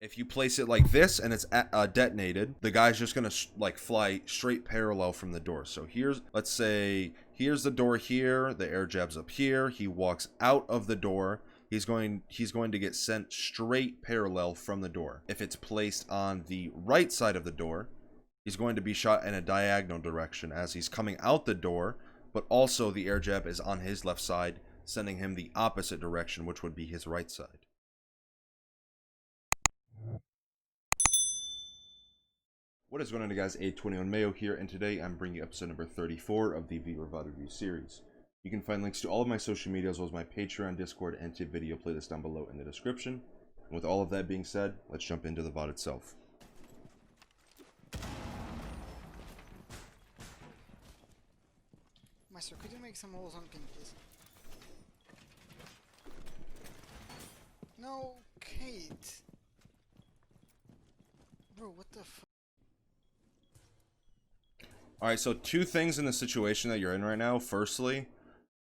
If you place it like this and it's detonated, the guy's just gonna like fly straight parallel from the door. So here's, let's say, here's the door here, the air jab's up here, he walks out of the door, he's going to get sent straight parallel from the door. If it's placed on the right side of the door, he's going to be shot in a diagonal direction as he's coming out the door, but also the air jab is on his left side, sending him the opposite direction, which would be his right side. What is going on, guys? 821 Mayo here, and today I'm bringing you episode number 34 of the VoD review series. You can find links to all of my social media as well as my Patreon, Discord, and tip video playlist down below in the description. And with all of that being said, let's jump into the VoD itself. Master, could you make some holes on pin, please? No, Kate! Bro, what the f- Alright, so two things in the situation that you're in right now. Firstly,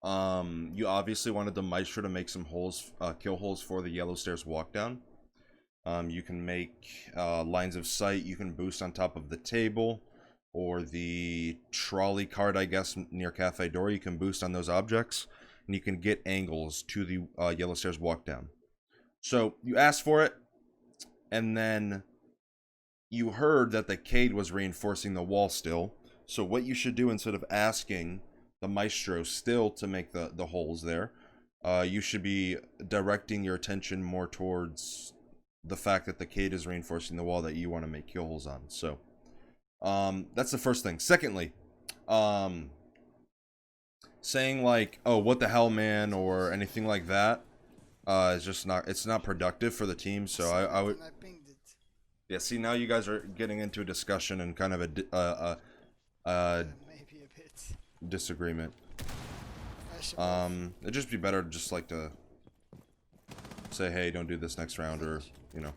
you obviously wanted the Maestro to make some holes, kill holes for the yellow stairs walk down. You can make lines of sight, you can boost on top of the table, or the trolley cart, I guess, near cafe door. You can boost on those objects, and you can get angles to the yellow stairs walk down. So you asked for it, and then you heard that the Cade was reinforcing the wall still. So what you should do, instead of asking the Maestro still to make the holes there, you should be directing your attention more towards the fact that the Cade is reinforcing the wall that you want to make kill holes on. So that's the first thing. Secondly, saying like, oh, what the hell, man, or anything like that is just not, it's not productive for the team. So I would, yeah, see, now you guys are getting into a discussion and kind of maybe a bit. disagreement. It'd just be better just like to say, hey, don't do this next round, or, you know.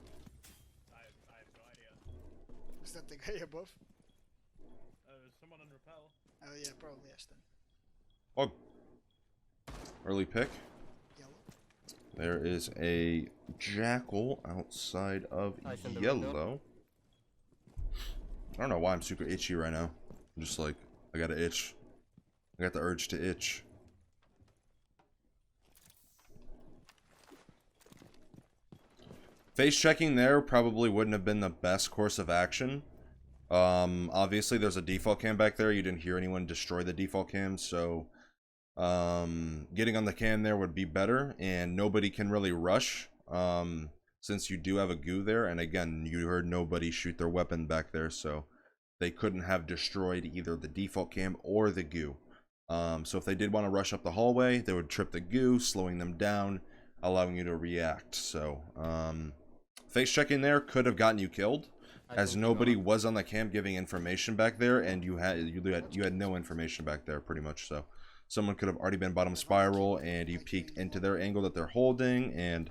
I have no idea. Is that the guy above? Someone on rappel. Oh yeah, probably Ashton. Oh, early pick. Yellow. There is a jackal outside of yellow. I don't know why I'm super itchy right now. I'm just like, I got to itch. I got the urge to itch. Face checking there probably wouldn't have been the best course of action. Obviously there's a default cam back there. You didn't hear anyone destroy the default cam, so getting on the cam there would be better, and nobody can really rush since you do have a goo there. And again, you heard nobody shoot their weapon back there, so they couldn't have destroyed either the default cam or the goo. So if they did want to rush up the hallway, they would trip the goo, slowing them down, allowing you to react. So face checking there could have gotten you killed, as nobody was on the cam giving information back there, and you had no information back there pretty much. So someone could have already been bottom spiral, and you peeked into their angle that they're holding, and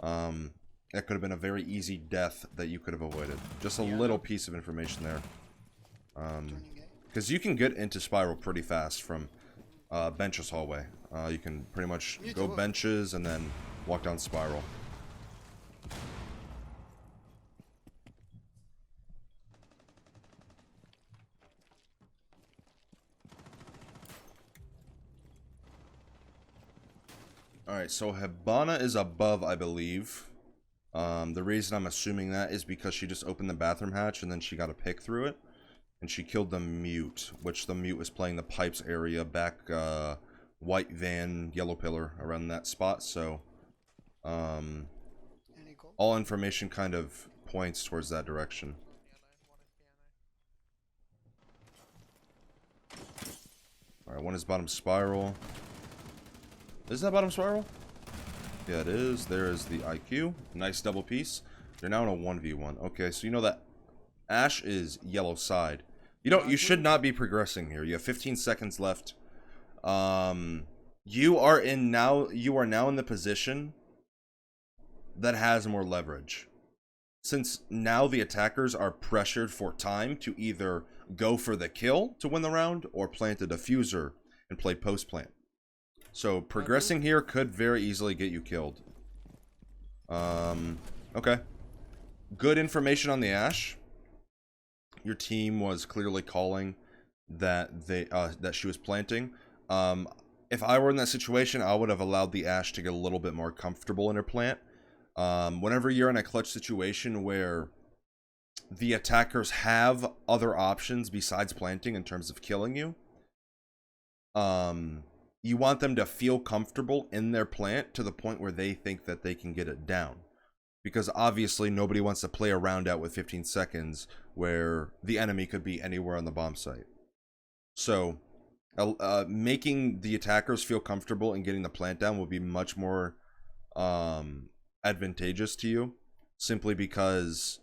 that could have been a very easy death that you could have avoided. Just a little piece of information there. Because you can get into spiral pretty fast from benches hallway. You can pretty much go benches and then walk down spiral. Alright, so Hibana is above, I believe. The reason I'm assuming that is because she just opened the bathroom hatch and then she got a pick through it. And she killed the mute, which the mute was playing the pipes area back, white van, yellow pillar, around that spot. So, all information kind of points towards that direction. Alright, one is bottom spiral. Is that bottom spiral? Yeah, it is. There is the IQ. Nice double piece. You're now in a 1v1. Okay, so you know that Ash is yellow side. You should not be progressing here. You have 15 seconds left. You are now in the position that has more leverage. Since now the attackers are pressured for time to either go for the kill to win the round or plant a diffuser and play post plant. So progressing here could very easily get you killed. Okay. good information on the Ash. Your team was clearly calling that that she was planting. If I were in that situation, I would have allowed the Ash to get a little bit more comfortable in her plant. Whenever you're in a clutch situation where the attackers have other options besides planting in terms of killing you, you want them to feel comfortable in their plant to the point where they think that they can get it down. Because obviously nobody wants to play a round out with 15 seconds where the enemy could be anywhere on the bomb site. So making the attackers feel comfortable in getting the plant down will be much more advantageous to you, simply because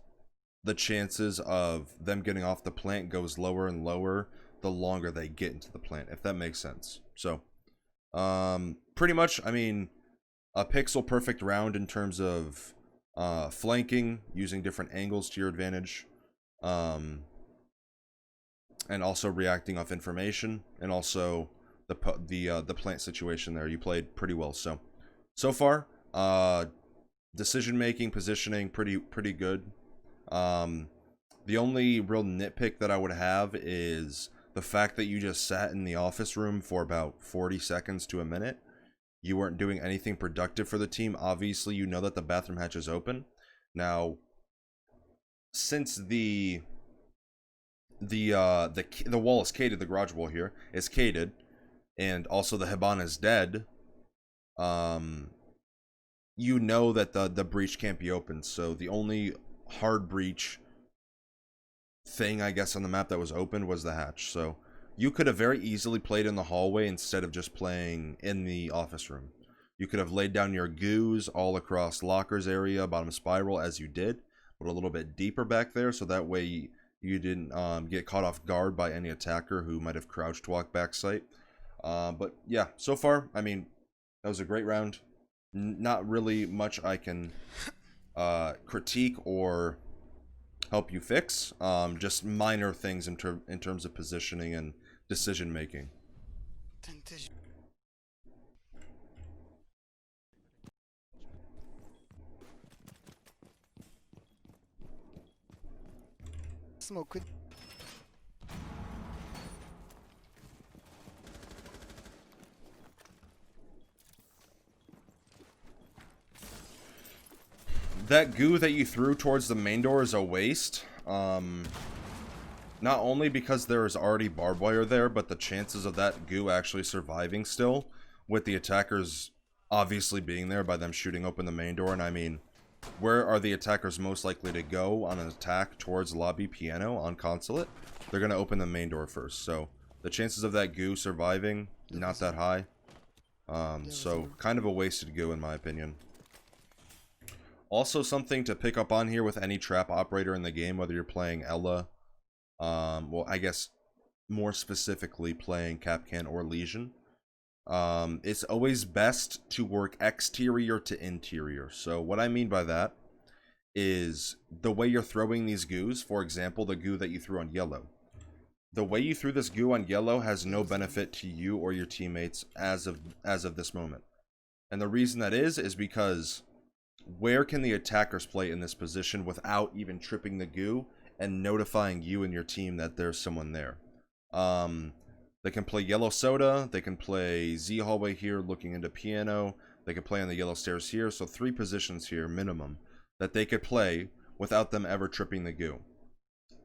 the chances of them getting off the plant goes lower and lower the longer they get into the plant, if that makes sense. So pretty much, I mean, a pixel perfect round in terms of flanking, using different angles to your advantage, and also reacting off information, and also the plant situation there. You played pretty well. So far, decision making, positioning, pretty good. The only real nitpick that I would have is the fact that you just sat in the office room for about 40 seconds to a minute. You weren't doing anything productive for the team. Obviously, you know that the bathroom hatch is open. Now, since the wall is cated, the garage wall here is cated, and also the Hibana is dead, you know that the breach can't be opened. So the only hard breach thing, I guess, on the map that was opened was the hatch. So you could have very easily played in the hallway instead of just playing in the office room. You could have laid down your goos all across lockers area, bottom spiral, as you did, but a little bit deeper back there, so that way you didn't get caught off guard by any attacker who might have crouched walk back site. But yeah, so far, I mean, that was a great round. Not really much I can critique or help you fix. Just minor things in terms of positioning and decision making. Smoke with. That goo that you threw towards the main door is a waste. Not only because there is already barbed wire there, but the chances of that goo actually surviving still, with the attackers obviously being there by them shooting open the main door. And I mean, where are the attackers most likely to go on an attack towards lobby piano on consulate? They're going to open the main door first. So the chances of that goo surviving, not that high. So kind of a wasted goo in my opinion. Also, something to pick up on here with any trap operator in the game, whether you're playing Ella, well, I guess more specifically playing Capcan or Legion, it's always best to work exterior to interior. So what I mean by that is the way you're throwing these goos. For example, the goo that you threw on yellow. The way you threw this goo on yellow has no benefit to you or your teammates as of this moment. And the reason that is because where can the attackers play in this position without even tripping the goo and notifying you and your team that there's someone there? They can play yellow soda, they can play Z hallway here looking into piano, they can play on the yellow stairs here, so 3 positions here minimum that they could play without them ever tripping the goo.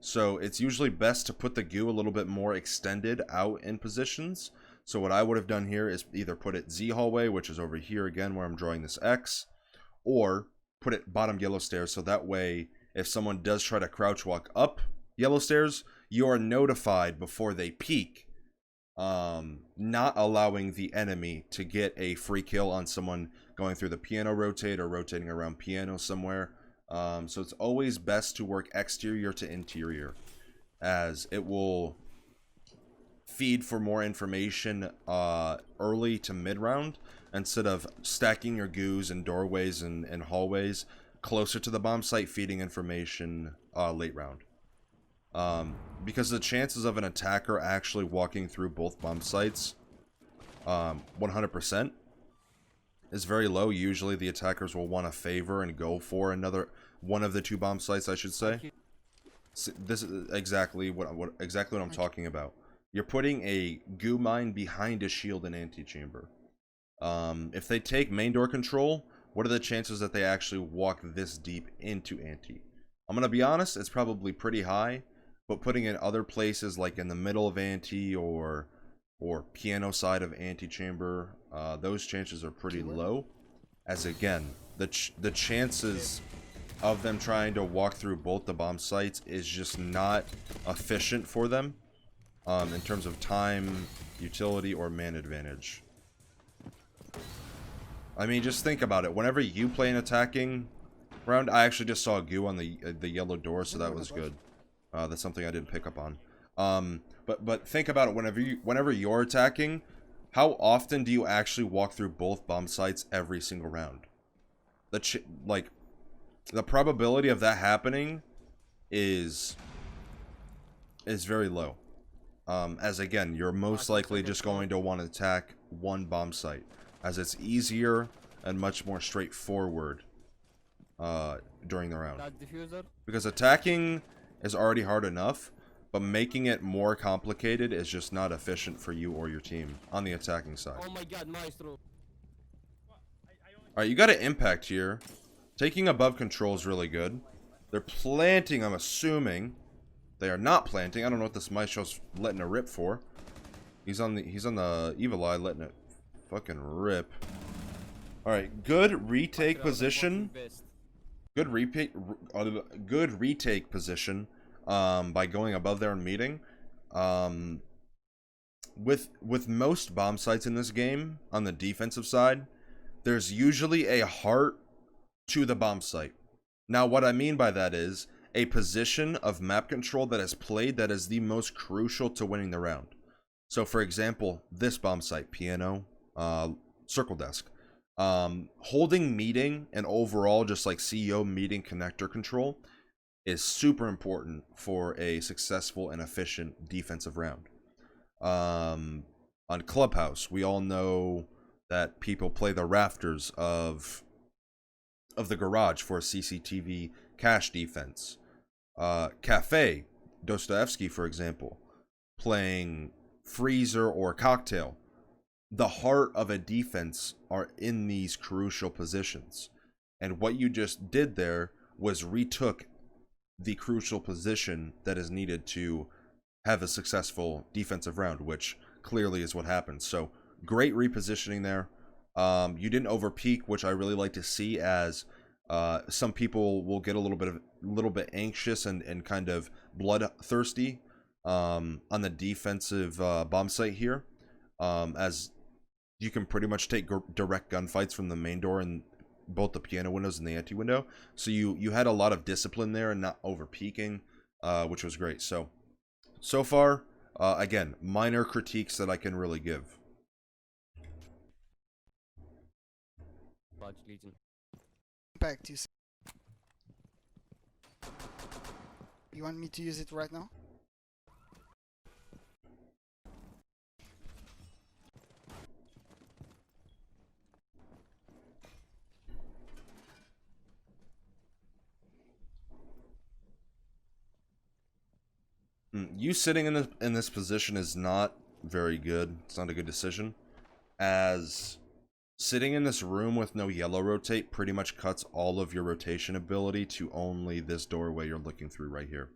So it's usually best to put the goo a little bit more extended out in positions. So what I would have done here is either put it Z hallway, which is over here again where I'm drawing this X, or put it bottom yellow stairs, so that way if someone does try to crouch walk up yellow stairs, you are notified before they peek, not allowing the enemy to get a free kill on someone going through the piano rotate or rotating around piano somewhere. So it's always best to work exterior to interior, as it will feed for more information early to mid round, instead of stacking your goos in doorways and hallways closer to the bomb site, feeding information late round. Because the chances of an attacker actually walking through both bomb sites 100% is very low. Usually the attackers will want to favor and go for one of the two bomb sites, I should say. This is exactly what I'm talking about. You're putting a goo mine behind a shield and antechamber. If they take main door control, what are the chances that they actually walk this deep into anti? I'm gonna be honest, it's probably pretty high, but putting it other places like in the middle of anti or piano side of antechamber, those chances are pretty low. As again, the chances of them trying to walk through both the bomb sites is just not efficient for them in terms of time, utility, or man advantage. I mean, just think about it. Whenever you play an attacking round, I actually just saw a goo on the yellow door, so that was good. That's something I didn't pick up on. But think about it. Whenever you're attacking, how often do you actually walk through both bomb sites every single round? The probability of that happening is very low. As again, you're most likely just going to want to attack one bomb site, as it's easier and much more straightforward during the round. Because attacking is already hard enough, but making it more complicated is just not efficient for you or your team on the attacking side. Oh my god, maestro. Alright, you got an impact here. Taking above control is really good. They're planting, I'm assuming. They are not planting. I don't know what this maestro's letting a rip for. He's on the evil eye letting it fucking rip. Alright, good retake position. Good retake position by going above there and meeting. With most bomb sites in this game, on the defensive side, there's usually a heart to the bomb site. Now, what I mean by that is a position of map control that is played that is the most crucial to winning the round. So, for example, this bomb site, piano, circle desk. Holding meeting and overall just like CEO meeting connector control is super important for a successful and efficient defensive round. On Clubhouse, we all know that people play the rafters of the garage for a CCTV cache defense. Cafe, Dostoevsky, for example, playing freezer or cocktail. The heart of a defense are in these crucial positions. And what you just did there was retook the crucial position that is needed to have a successful defensive round, which clearly is what happened. So great repositioning there. You didn't overpeak, which I really like to see, as some people will get a little bit anxious and kind of bloodthirsty on the defensive bomb site here, as you can pretty much take direct gunfights from the main door and both the piano windows and the anti window. So you had a lot of discipline there and not over peaking, which was great. So far, again, minor critiques that I can really give. Impact, you want me to use it right now? You sitting in this position is not very good. It's not a good decision, as sitting in this room with no yellow rotate pretty much cuts all of your rotation ability to only this doorway you're looking through right here.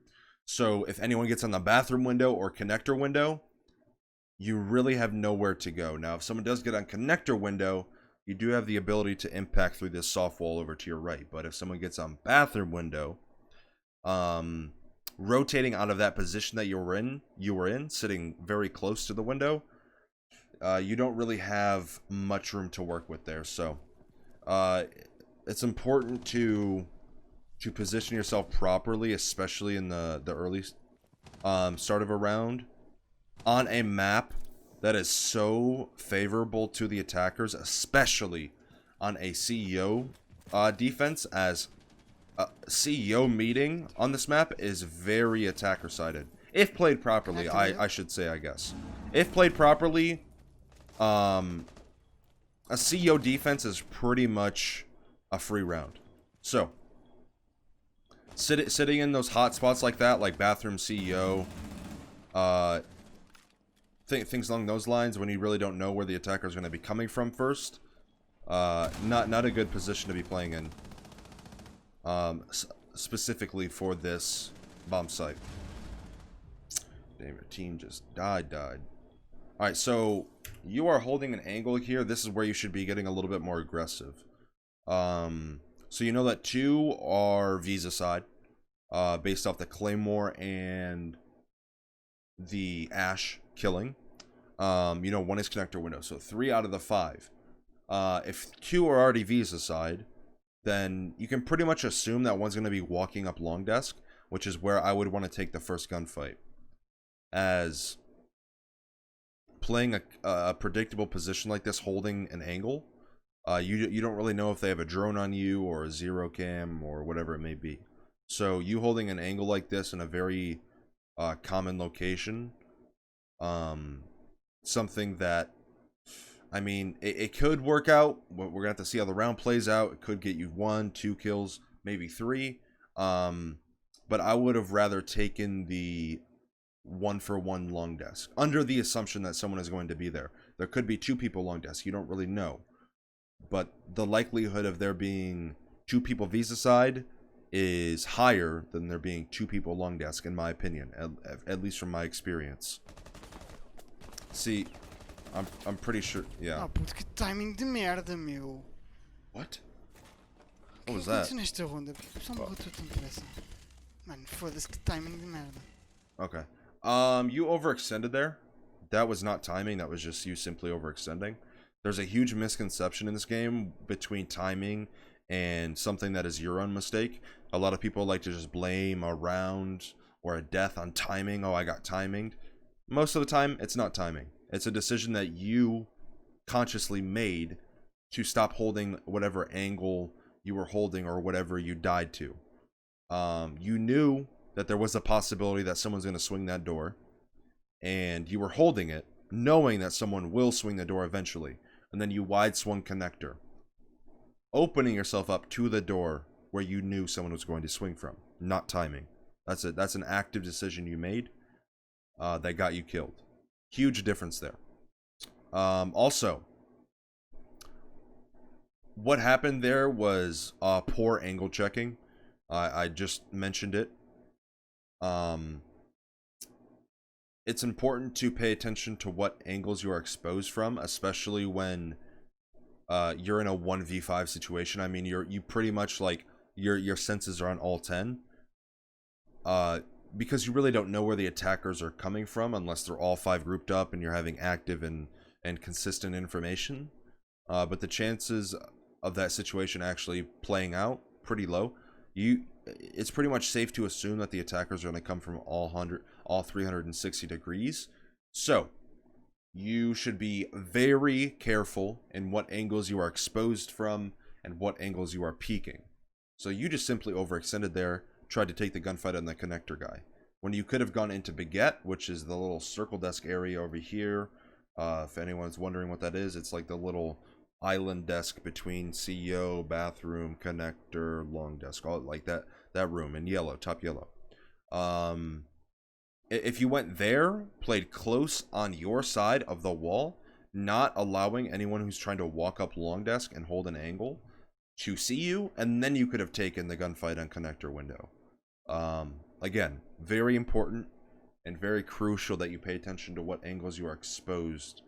So if anyone gets on the bathroom window or connector window, you really have nowhere to go. Now, if someone does get on connector window, you do have the ability to impact through this soft wall over to your right. But if someone gets on bathroom window, rotating out of that position that you were in, sitting very close to the window, you don't really have much room to work with there. So it's important to position yourself properly, especially in the early start of a round, on a map that is so favorable to the attackers, especially on a CEO defense, as CEO meeting on this map is very attacker sided. If played properly, I should say, I guess. If played properly, a CEO defense is pretty much a free round. So, sitting in those hot spots like that, like bathroom CEO, things along those lines, when you really don't know where the attacker is going to be coming from first, not a good position to be playing in. Specifically for this bomb site. Damn, your team just died. Alright, so you are holding an angle here. This is where you should be getting a little bit more aggressive. So you know that 2 are Visa side, based off the Claymore and the Ash killing. You know 1 is connector window, so 3 out of the 5. If 2 are already Visa side, then you can pretty much assume that 1's going to be walking up long desk, which is where I would want to take the first gunfight. As playing a predictable position like this, holding an angle, you don't really know if they have a drone on you or a zero cam or whatever it may be. So you holding an angle like this in a very common location, something that, I mean, it could work out. We're gonna have to see how the round plays out. It could get you 1, 2 kills, maybe 3. But I would have rather taken the 1-for-1 long desk, under the assumption that someone is going to be there. There could be 2 people long desk. You don't really know. But the likelihood of there being 2 people Visa side is higher than there being 2 people long desk, in my opinion, at least from my experience. See, I'm pretty sure, yeah. Ah, puto, que timing de merda, meu. What? O que What was é que that? aconteceu nesta ronda? Porque o pessoal morreu tudo tão depressa. Mano, foda-se, que timing de merda. Okay. You overextended there. That was not timing, that was just you simply overextending. There's a huge misconception in this game between timing and something that is your own mistake. A lot of people like to just blame a round or a death on timing. Oh, I got timinged. Most of the time, it's not timing. It's a decision that you consciously made to stop holding whatever angle you were holding or whatever you died to. You knew that there was a possibility that someone's going to swing that door, and you were holding it, knowing that someone will swing the door eventually, and then you wide swung connector, opening yourself up to the door where you knew someone was going to swing from. Not timing. That's it. That's an active decision you made that got you killed. Huge difference there. Also, what happened there was poor angle checking. I just mentioned it. It's important to pay attention to what angles you are exposed from, especially when you're in a 1v5 situation. I mean, you pretty much, like, your senses are on all 10. Because you really don't know where the attackers are coming from unless they're all 5 grouped up and you're having active and consistent information. But the chances of that situation actually playing out pretty low. It's pretty much safe to assume that the attackers are going to come from all 360 degrees. So you should be very careful in what angles you are exposed from and what angles you are peeking. So you just simply overextended there, tried to take the gunfight on the connector guy, when you could have gone into Baguette, which is the little circle desk area over here. If anyone's wondering what that is, it's like the little island desk between CEO, bathroom, connector, long desk, all like that room in yellow, top yellow. If you went there, played close on your side of the wall, not allowing anyone who's trying to walk up long desk and hold an angle to see you, and then you could have taken the gunfight on connector window. Again, very important and very crucial that you pay attention to what angles you are exposed,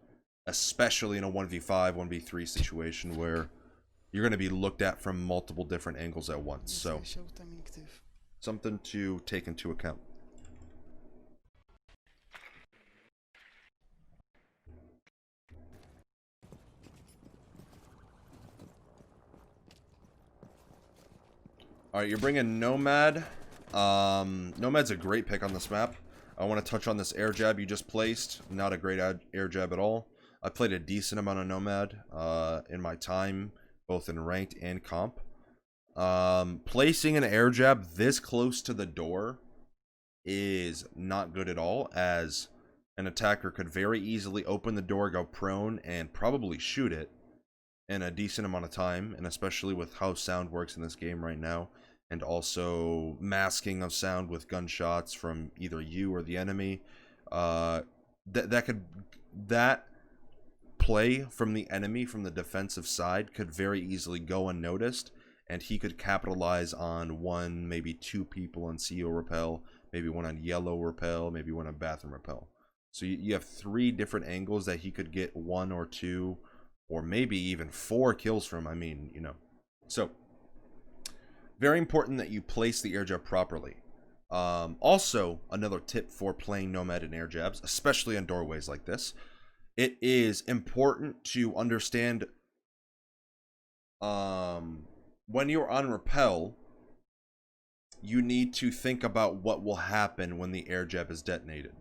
especially in a 1v5, 1v3 situation where you're going to be looked at from multiple different angles at once. So, Deixa o timing que teve. something to take into account. Alright, you're bringing Nomad. Nomad's a great pick on this map. I want to touch on this air jab you just placed. Not a great air jab at all. I played a decent amount of Nomad in my time, both in ranked and comp. Placing an air jab this close to the door is not good at all, as an attacker could very easily open the door, go prone, and probably shoot it in a decent amount of time, and especially with how sound works in this game right now, and also masking of sound with gunshots from either you or the enemy. That play from the enemy from the defensive side could very easily go unnoticed, and he could capitalize on one, maybe two people on CO repel, maybe one on yellow repel, maybe one on bathroom repel. So you have 3 different angles that he could get 1 or 2 or maybe even 4 kills from. I mean, you know. So very important that you place the air jab properly. Also, another tip for playing Nomad and air jabs, especially on doorways like this, it is important to understand when you're on repel, you need to think about what will happen when the air jab is detonated.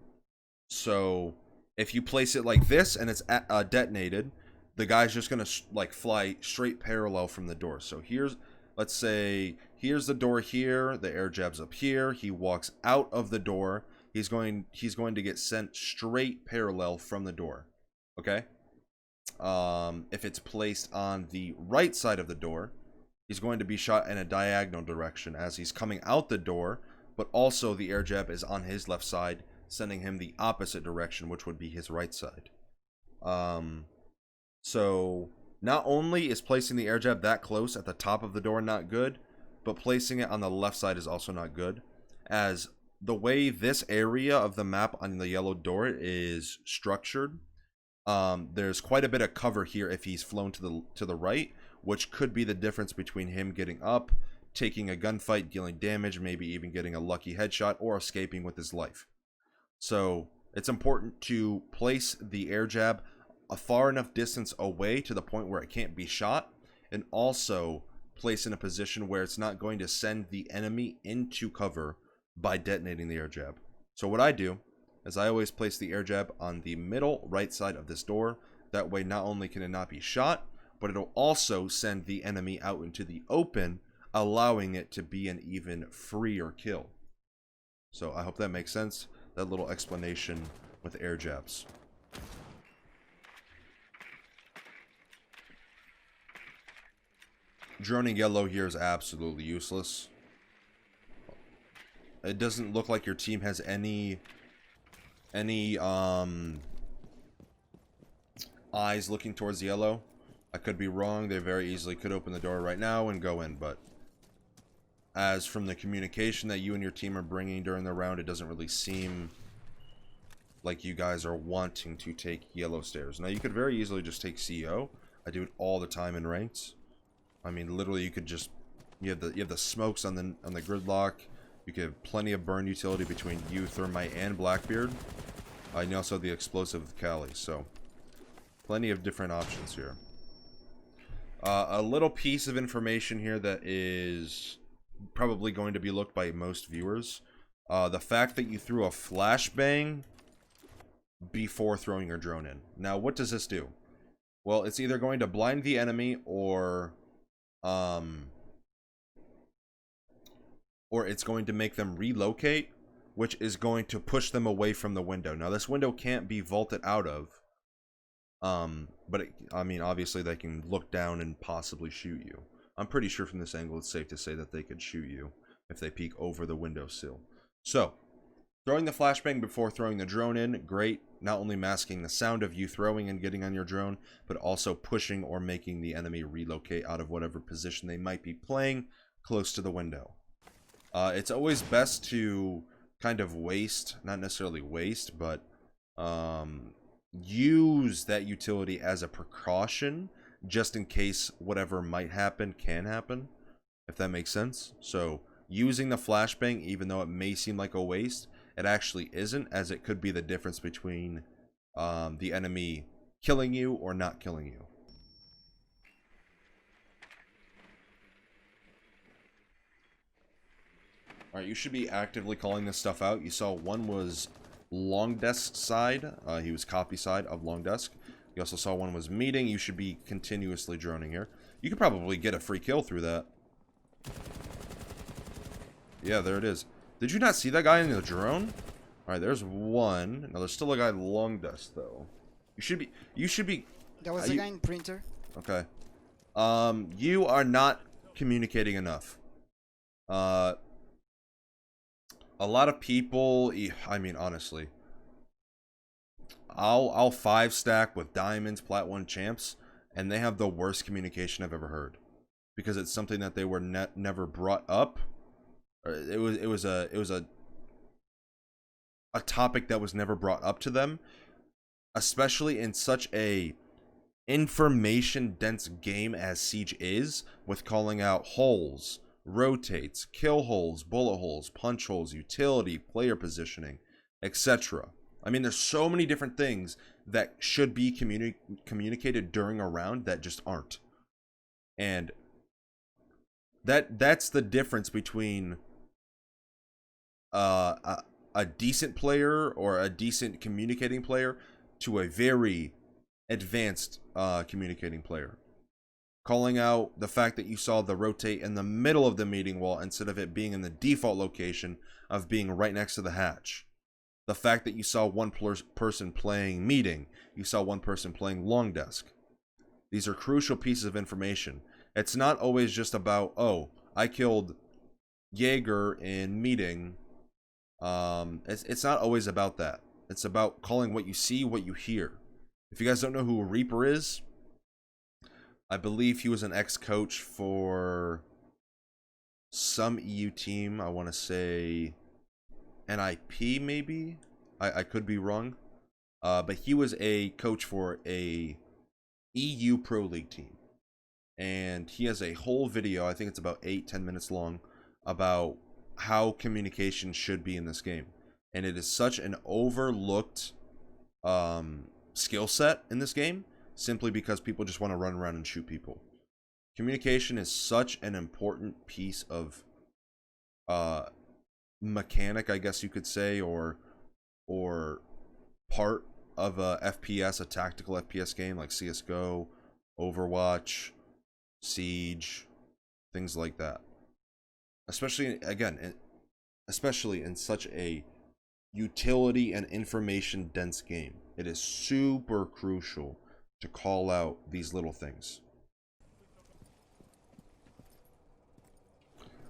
So if you place it like this and it's detonated, the guy's just gonna like fly straight parallel from the door. So here's, let's say, here's the door here, the air jab's up here, he walks out of the door, he's going to get sent straight parallel from the door. Okay? If it's placed on the right side of the door, he's going to be shot in a diagonal direction as he's coming out the door, but also the air jab is on his left side, sending him the opposite direction, which would be his right side. So not only is placing the air jab that close at the top of the door not good, but placing it on the left side is also not good, as the way this area of the map on the yellow door is structured, there's quite a bit of cover here if he's flown to the right, which could be the difference between him getting up, taking a gunfight, dealing damage, maybe even getting a lucky headshot, or escaping with his life. So it's important to place the air jab a far enough distance away to the point where it can't be shot, and also place in a position where it's not going to send the enemy into cover by detonating the air jab. So what I do is I always place the air jab on the middle right side of this door. That way not only can it not be shot, but it'll also send the enemy out into the open, allowing it to be an even freer kill. So I hope that makes sense, that little explanation with air jabs. Droning yellow here is absolutely useless. It doesn't look like your team has any eyes looking towards yellow. I could be wrong. They very easily could open the door right now and go in, but as from the communication that you and your team are bringing during the round, it doesn't really seem like you guys are wanting to take yellow stairs. Now you could very easily just take CO. I do it all the time in ranks. I mean, literally, you could just you have the smokes on the gridlock. You could have plenty of burn utility between you, Thermite, and Blackbeard. And you also have the explosive with Kali, so plenty of different options here. A little piece of information here that is probably going to be looked by most viewers. The fact that you threw a flashbang before throwing your drone in. Now, what does this do? Well, it's either going to blind the enemy or it's going to make them relocate, which is going to push them away from the window. Now, this window can't be vaulted out of, but I mean, obviously they can look down and possibly shoot you. I'm pretty sure from this angle it's safe to say that they could shoot you if they peek over the windowsill. So, throwing the flashbang before throwing the drone in, great. Not only masking the sound of you throwing and getting on your drone, but also pushing or making the enemy relocate out of whatever position they might be playing close to the window. It's always best to kind of waste, not necessarily waste, but use that utility as a precaution just in case whatever might happen can happen, if that makes sense. So using the flashbang, even though it may seem like a waste, it actually isn't, as it could be the difference between the enemy killing you or not killing you. Alright, you should be actively calling this stuff out. You saw one was long desk side. He was copy side of long desk. You also saw one was meeting. You should be continuously droning here. You could probably get a free kill through that. Yeah, there it is. Did you not see that guy in the drone? Alright, there's one. Now, there's still a guy long desk, though. You should be... There was a guy in printer. Okay. You are not communicating enough. A lot of people, I mean, honestly, I'll 5-stack with diamonds, plat 1 champs, and they have the worst communication I've ever heard, because it's something that they were never brought up. It was a topic that was never brought up to them, especially in such a information dense game as Siege is, with calling out holes, rotates, kill holes, bullet holes, punch holes, utility, player positioning, etc. I mean, there's so many different things that should be communicated during a round that just aren't. And that's the difference between a decent player or a decent communicating player to a very advanced communicating player. Calling out the fact that you saw the rotate in the middle of the meeting wall instead of it being in the default location of being right next to the hatch. The fact that you saw one person playing meeting, you saw one person playing long desk. These are crucial pieces of information. It's not always just about, oh, I killed Jaeger in meeting. It's not always about that. It's about calling what you see, what you hear. If you guys don't know who Reaper is, I believe he was an ex-coach for some EU team. I want to say NIP maybe? I could be wrong. But he was a coach for a EU Pro League team. And he has a whole video, I think it's about 8-10 minutes long, about how communication should be in this game. And it is such an overlooked skill set in this game, simply because people just want to run around and shoot people. Communication is such an important piece of mechanic, I guess you could say, or part of a FPS, a tactical FPS game like CSGO, Overwatch, Siege, things like that. Especially, again, especially in such a utility and information dense game. It is super crucial to call out these little things.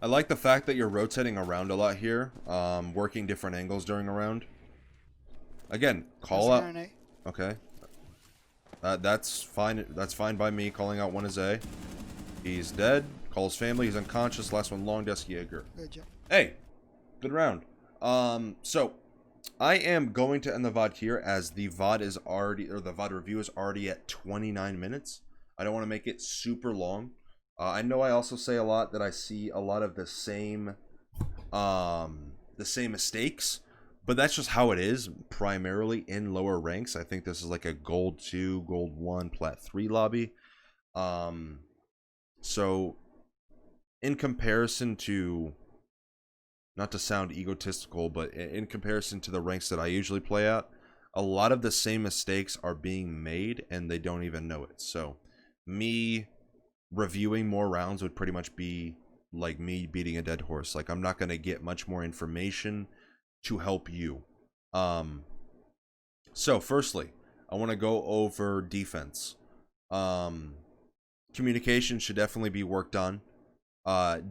I like the fact that you're rotating around a lot here, working different angles during a round. Again, call out. Okay, that's fine. That's fine by me. Calling out one is A. He's dead. Call his family. He's unconscious. Last one, long desk Jaeger. Good job. Hey, good round. So I am going to end the VOD here, as the VOD is already, or the VOD review is already at 29 minutes. I don't want to make it super long. I know I also say a lot that I see a lot of the same mistakes, but that's just how it is primarily in lower ranks. I think this is like a gold 2, gold 1, plat 3 lobby. So in comparison to, not to sound egotistical, but in comparison to the ranks that I usually play at, a lot of the same mistakes are being made and they don't even know it. So me reviewing more rounds would pretty much be like me beating a dead horse. Like, I'm not going to get much more information to help you. So firstly, I want to go over defense. Communication should definitely be worked on.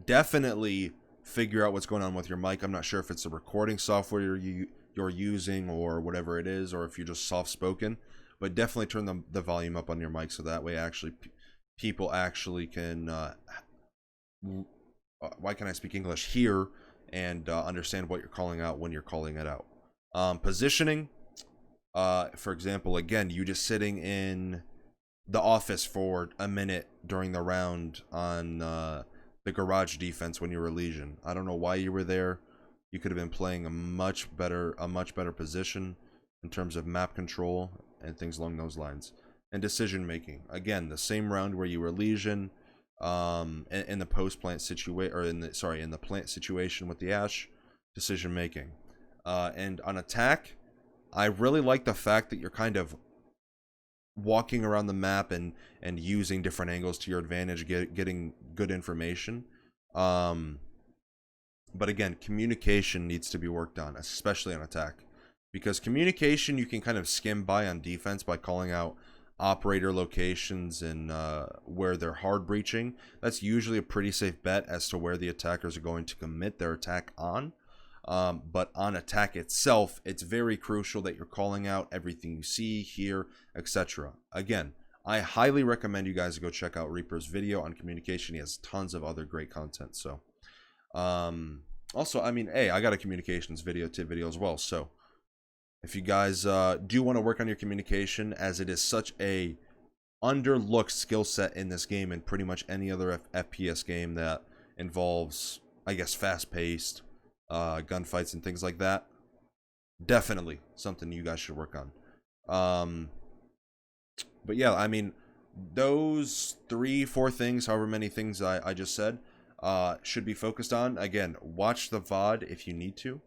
Definitely figure out what's going on with your mic. I'm not sure if it's the recording software you're using or whatever it is, or if you're just soft-spoken, but definitely turn the volume up on your mic so that way actually people actually can why can I speak English, hear and understand what you're calling out when you're calling it out. Positioning, for example, again, you just sitting in the office for a minute during the round on the garage defense when you were Legion. I don't know why you were there. You could have been playing a much better position in terms of map control and things along those lines. And decision making. Again, the same round where you were Legion, in the post plant situation, or in the plant situation with the Ash, decision making. And on attack, I really like the fact that you're kind of walking around the map and using different angles to your advantage, getting good information. But again, communication needs to be worked on, especially on attack, because communication you can kind of skim by on defense by calling out operator locations and where they're hard breaching, that's usually a pretty safe bet as to where the attackers are going to commit their attack on. But on attack itself, it's very crucial that you're calling out everything you see, hear, etc. Again, I highly recommend you guys go check out Reaper's video on communication. He has tons of other great content. So, also, I mean, hey, I got a communications tip video as well. So, if you guys do want to work on your communication, as it is such a underlooked skill set in this game and pretty much any other FPS game that involves, I guess, fast-paced gunfights and things like that, definitely something you guys should work on. But yeah, I mean, those 3-4 things, however many things I just said, should be focused on. Again, watch the VoD if you need to.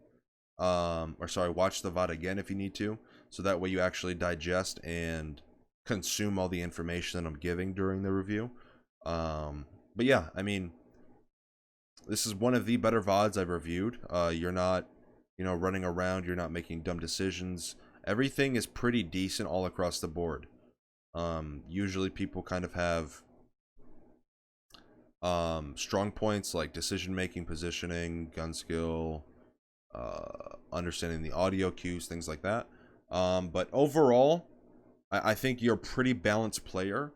Watch the VoD again if you need to, so that way you actually digest and consume all the information that I'm giving during the review. But yeah, I mean, this is one of the better VoDs I've reviewed. You're not, running around. You're not making dumb decisions. Everything is pretty decent all across the board. Usually people kind of have strong points like decision making, positioning, gun skill, understanding the audio cues, things like that. But overall, I think you're a pretty balanced player.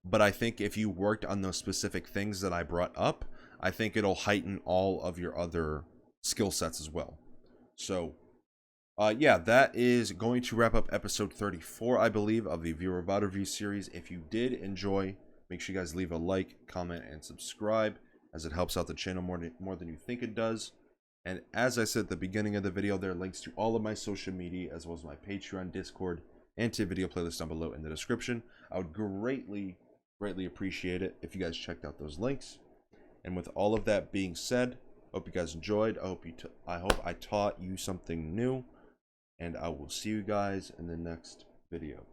But I think if you worked on those specific things that I brought up, I think it'll heighten all of your other skill sets as well. So, yeah, that is going to wrap up episode 34, I believe, of the Viewer VoD Review series. If you did enjoy, make sure you guys leave a like, comment, and subscribe, as it helps out the channel more than you think it does. And as I said at the beginning of the video, there are links to all of my social media, as well as my Patreon, Discord, and video playlist down below in the description. I would greatly appreciate it if you guys checked out those links. And with all of that being said, hope you guys enjoyed. I hope I taught you something new, and I will see you guys in the next video.